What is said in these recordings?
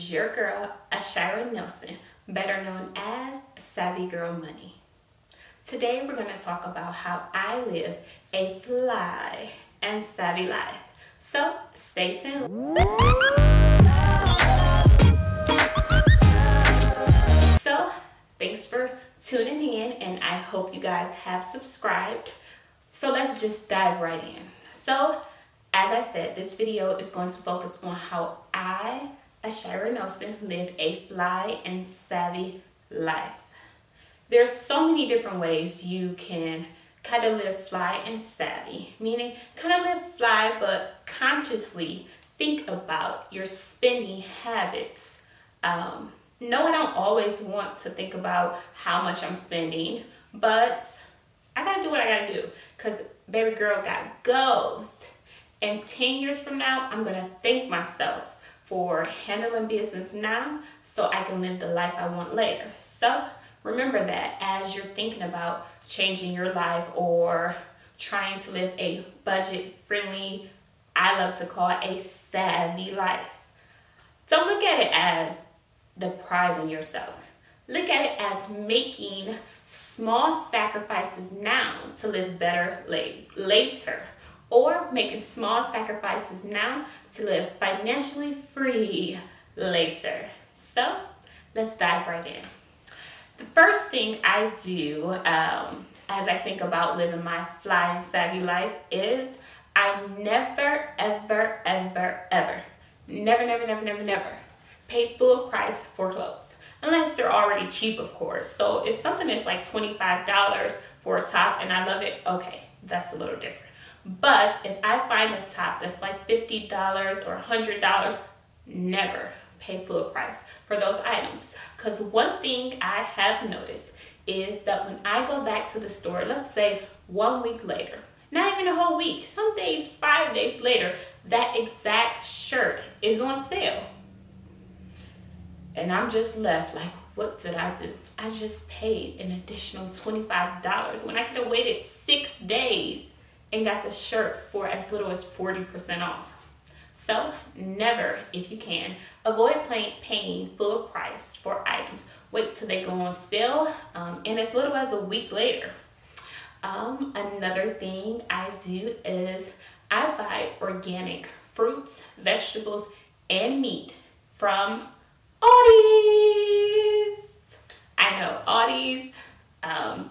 is your girl, Ashira Nelson, better known as Savvy Girl Money. Today we're going to talk about how I live a fly and savvy life. So stay tuned. So thanks for tuning in, and I hope you guys have subscribed. So let's just dive right in. So as I said, this video is going to focus on how I, Ashira Nelson, live a fly and savvy life. There's so many different ways you can kind of live fly and savvy, meaning kind of live fly but consciously think about your spending habits. No, I don't always want to think about how much I'm spending, but I gotta do what I gotta do because baby girl got goals. And 10 years from now, I'm gonna thank myself for handling business now so I can live the life I want later. So remember that as you're thinking about changing your life or trying to live a budget-friendly, I love to call it a savvy life. Don't look at it as depriving yourself. Look at it as making small sacrifices now to live better later. Or making small sacrifices now to live financially free later. So let's dive right in. The first thing I do as I think about living my fly and savvy life is I never, ever, ever, ever, never pay full price for clothes. Unless they're already cheap, of course. So if something is like $25 for a top and I love it, okay, that's a little different. But if I find a top that's like $50 or $100, never pay full price for those items. Because one thing I have noticed is that when I go back to the store, let's say 1 week later, not even a whole week, some days 5 days later, that exact shirt is on sale. And I'm just left like, what did I do? I just paid an additional $25 when I could have waited 6 days and got the shirt for as little as 40% off. So never, if you can, avoid paying full price for items. Wait till they go on sale and as little as a week later. Another thing I do is I buy organic fruits, vegetables, and meat from Aldi's. I know, Aldi's. I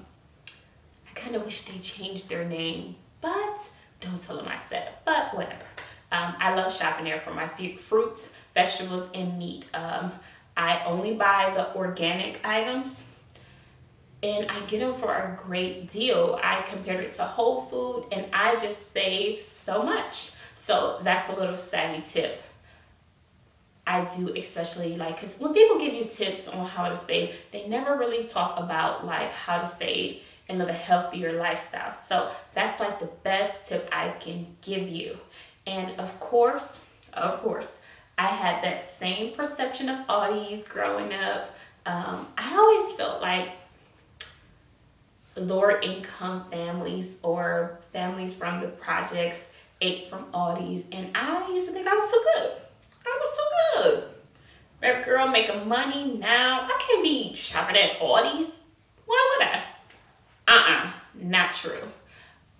kind of wish they changed their name, but don't tell them I said it, but whatever. I love shopping there for my fruits, vegetables, and meat. I only buy the organic items and I get them for a great deal. I compared it to Whole Foods and I just save so much. So that's a little savvy tip. I do, especially like, because when people give you tips on how to save, they never really talk about like how to save and live a healthier lifestyle. So that's like the best tip I can give you. And of course, I had that same perception of Aldi's growing up. I always felt like lower income families or families from the projects ate from Aldi's, and I used to think I was so good. I was so good. Baby girl making money now. I can't be shopping at Aldi's. Why would I? Not true.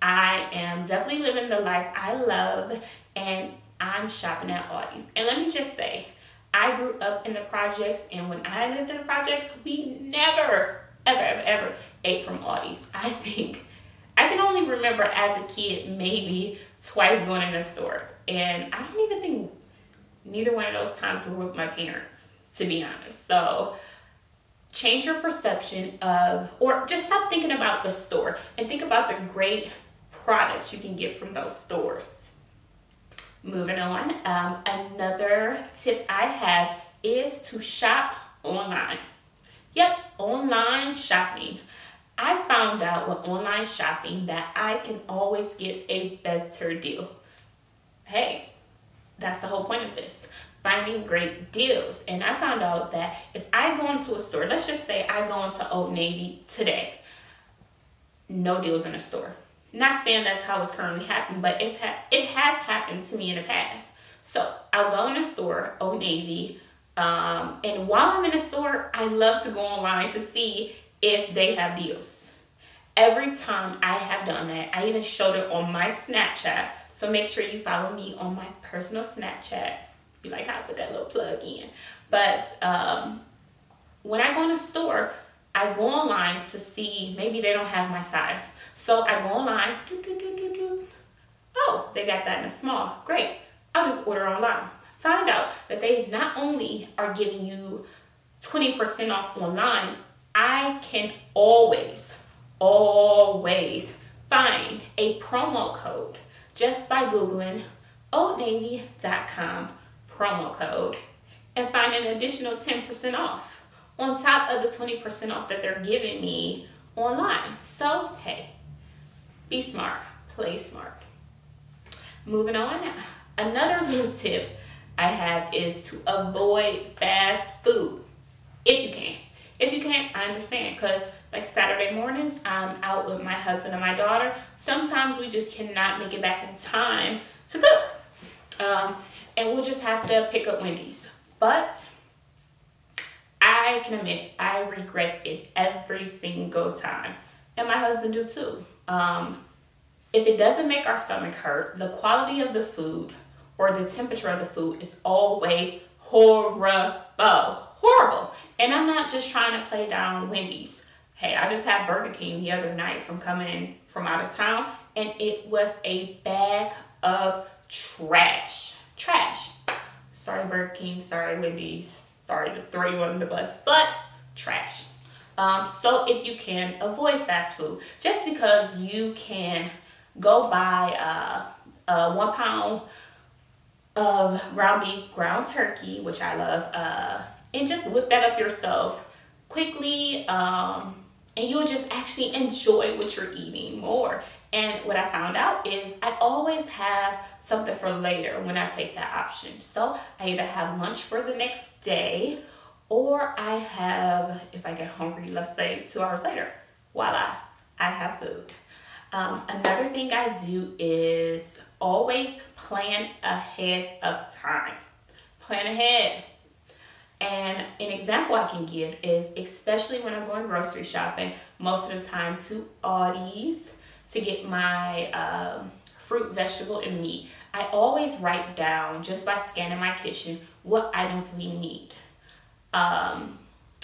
I am definitely living the life I love and I'm shopping at Aldi's. And let me just say, I grew up in the projects, and when I lived in the projects, we never, ever ate from Aldi's. I think I can only remember as a kid maybe twice going in the store. And I don't even think neither one of those times were with my parents, to be honest. So change your perception of, or just stop thinking about the store and think about the great products you can get from those stores. Moving on, another tip I have is to shop online. Yep, online shopping. I found out with online shopping that I can always get a better deal. Hey, that's the whole point of this. Finding great deals. And I found out that if I go into a store, let's just say I go into Old Navy today, no deals in the store. Not saying that's how it's currently happening, but it has happened to me in the past. So I'll go in a store, Old Navy, And while I'm in the store, I love to go online to see if they have deals. Every time I have done that, I even showed it on my Snapchat. So make sure you follow me on my personal Snapchat. Be like, I put that little plug in. But when I go in the store, I go online to see maybe they don't have my size. So I go online. Oh, they got that in a small. Great. I'll just order online. Find out that they not only are giving you 20% off online, I can always find a promo code just by Googling oldnavy.com promo code and find an additional 10% off on top of the 20% off that they're giving me online. So, hey, be smart, play smart. Moving on, another little tip I have is to avoid fast food if you can. If you can't, I understand, because like Saturday mornings, I'm out with my husband and my daughter. Sometimes we just cannot make it back in time to cook. And we'll just have to pick up Wendy's. But I can admit, I regret it every single time. And my husband do too. If it doesn't make our stomach hurt, the quality of the food or the temperature of the food is always horrible. And I'm not just trying to play down Wendy's. Hey, I just had Burger King the other night from coming from out of town, and it was a bag of trash. Sorry, Burger King, sorry, Wendy's, sorry to throw you under the bus, but trash. So if you can, avoid fast food. Just because you can go buy 1 pound of ground beef, ground turkey, which I love, and just whip that up yourself quickly, and you'll just actually enjoy what you're eating more. And what I found out is I always have something for later when I take that option. So I either have lunch for the next day, or I have, if I get hungry, let's say 2 hours later, voila, I have food. Another thing I do is always plan ahead of time. Plan ahead. And an example I can give is, especially when I'm going grocery shopping, most of the time to Aldi's to get my fruit, vegetable, and meat. I always write down, just by scanning my kitchen, what items we need. And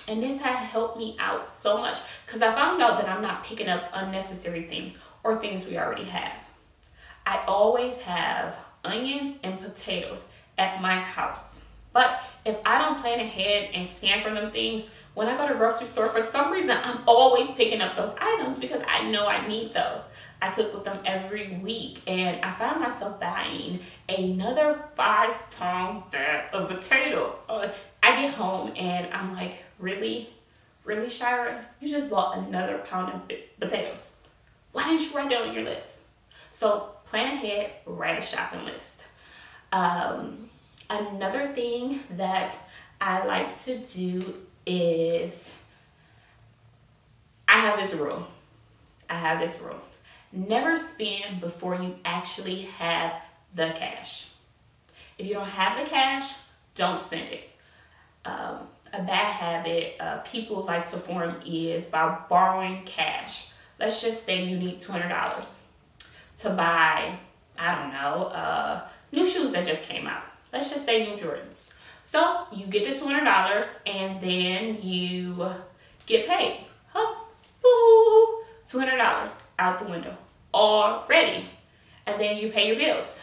this has helped me out so much because I found out that I'm not picking up unnecessary things or things we already have. I always have onions and potatoes at my house. But if I don't plan ahead and scan for them things, when I go to the grocery store, for some reason, I'm always picking up those items because I know I need those. I cook with them every week, and I found myself buying another 5-pound bag of potatoes. I get home and I'm like, really, Shira? You just bought another pound of potatoes. Why didn't you write that on your list? So plan ahead, write a shopping list. Another thing that I like to do is I have this rule. Never spend before you actually have the cash. If you don't have the cash, don't spend it. A bad habit people like to form is by borrowing cash. Let's just say you need $200 to buy, I don't know, new shoes that just came out. Let's just say new Jordans. So you get the $200 and then you get paid. $200 out the window already. And then you pay your bills.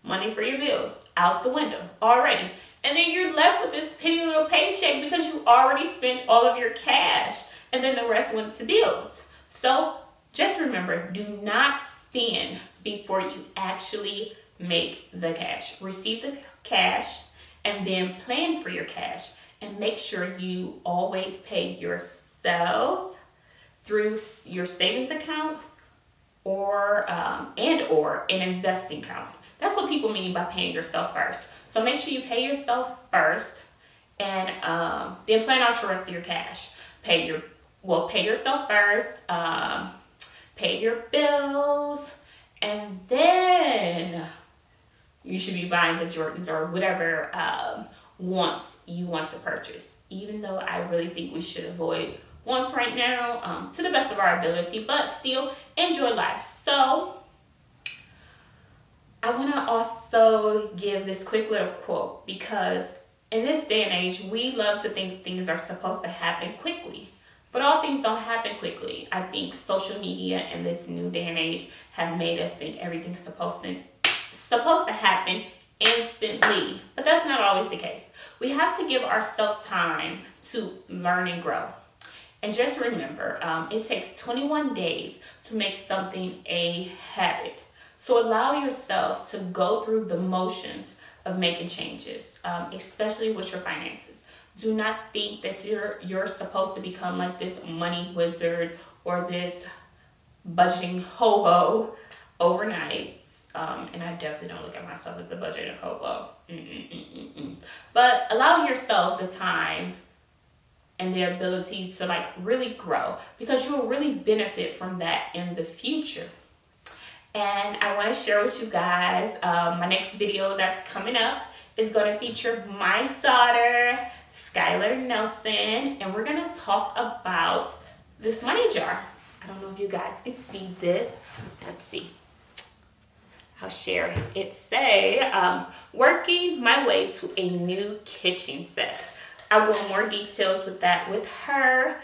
Money for your bills out the window already. And then you're left with this petty little paycheck because you already spent all of your cash and then the rest went to bills. So just remember, do not spend before you actually make the cash. Receive the cash and then plan for your cash, and make sure you always pay yourself through your savings account or or an investing account. That's what people mean by paying yourself first. So make sure you pay yourself first, and then plan out your rest of your cash. Pay yourself first, pay your bills, and then you should be buying the Jordans or whatever, wants you want to purchase. Even though I really think we should avoid wants right now, to the best of our ability, but still enjoy life. So I want to also give this quick little quote, because in this day and age, we love to think things are supposed to happen quickly, but all things don't happen quickly. I think social media and this new day and age have made us think everything's supposed to happen instantly, but that's not always the case. We have to give ourselves time to learn and grow. And just remember, it takes 21 days to make something a habit. So allow yourself to go through the motions of making changes, especially with your finances. Do not think that you're supposed to become like this money wizard or this budgeting hobo overnight. And I definitely don't look at myself as a budgeting hobo. But allow yourself the time and the ability to like really grow, because you will really benefit from that in the future. And I want to share with you guys, my next video that's coming up is going to feature my daughter, Skylar Nelson, and we're going to talk about this money jar. I don't know if you guys can see this. Let's see. I'll share it. Say, working my way to a new kitchen set. I will go more details with that with her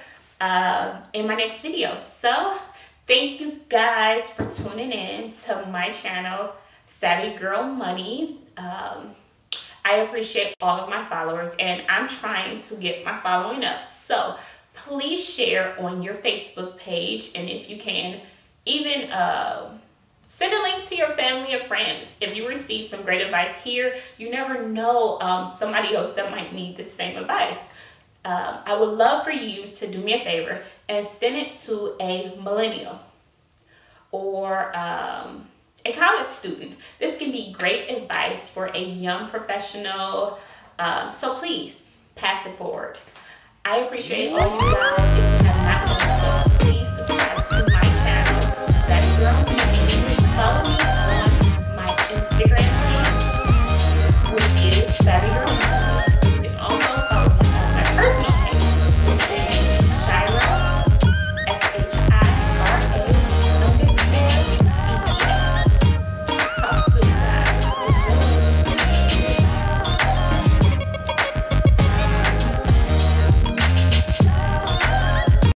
in my next video. So thank you guys for tuning in to my channel, Savvy Girl Money. I appreciate all of my followers, and I'm trying to get my following up. So please share on your Facebook page, and if you can, even send a link to your family or friends. If you receive some great advice here, you never know somebody else that might need the same advice. I would love for you to do me a favor and send it to a millennial or a college student. This can be great advice for a young professional. So please pass it forward. I appreciate all you guys.